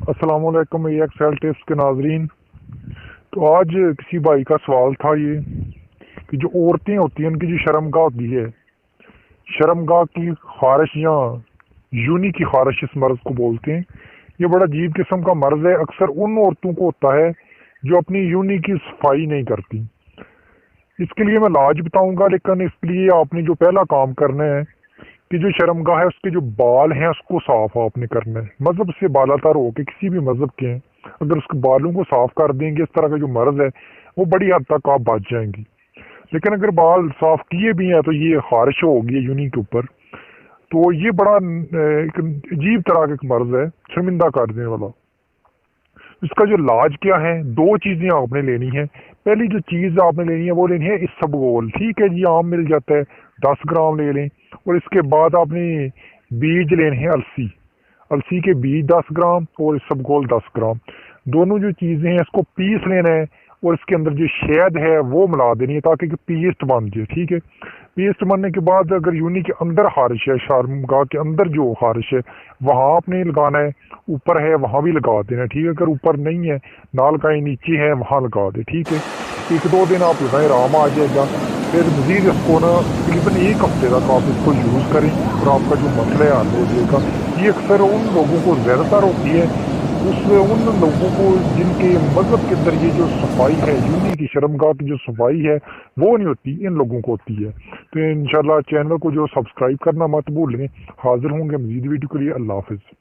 अस्सलाम वालेकुम Excel tips के नाजरीन। तो आज किसी भाई का सवाल था ये कि जो औरतें होती हैं उनकी जो शर्मगाह होती है, शर्मगाह की खारिश या यूनी की खारिश इस मर्ज को बोलते हैं। ये बड़ा अजीब किस्म का मर्ज है। अक्सर उन औरतों को होता है जो अपनी यूनी की सफाई नहीं करती। इसके लिए मैं इलाज बताऊंगा, लेकिन इसके लिए आपने जो पहला काम करना है कि जो शर्मगाह है उसके जो बाल हैं उसको साफ आपने करना है। मजहब से बालातर हो के किसी भी मजहब के हैं, अगर उसके बालों को साफ कर देंगे इस तरह का जो मर्ज है वो बड़ी हद तक आप बच जाएंगी। लेकिन अगर बाल साफ किए भी हैं तो ये खारिश होगी यूनी के ऊपर। तो ये बड़ा एक अजीब तरह का एक मर्ज है, शर्मिंदा कर देने वाला। इसका जो इलाज क्या है, दो चीजें आपने लेनी है। पहली जो चीज आपने लेनी है वो लेनी है इसबगोल। ठीक है जी, आम मिल जाता है, 10 ग्राम ले लें। और इसके बाद आपने बीज लेने हैं अलसी, अलसी के बीज 10 ग्राम और इसबगोल 10 ग्राम। दोनों जो चीजें हैं इसको पीस लेना है और इसके अंदर जो शहद है वो मिला देनी है ताकि पेस्ट बन जाए। ठीक है, पेस्ट बनने के बाद अगर यूनी के अंदर खारिश है, शर्मगाह के अंदर जो खारिश है वहां आपने लगाना है, ऊपर है वहां भी लगा देना। ठीक है, अगर ऊपर नहीं है, नाल का नीचे है वहां लगा दे। ठीक है, 1-2 दिन आप लगाएं, आराम आ जाएगा। फिर मजीद इसको ना तकरीबन 1 हफ्ते तक आप इसको यूज़ करें और आपका जो मसला है हल हो जाएगा। ये अक्सर उन लोगों को ज़्यादातर होती है, उन लोगों को जिनके मजहब के अंदर ये जो सफाई है, यूनी की शर्मगाह की जो सफाई है वो नहीं होती, इन लोगों को होती है। तो इंशाल्लाह चैनल को जो सब्सक्राइब करना मत भूलें। हाजिर होंगे मजीद वीडियो के लिए। अल्लाह हाफिज़।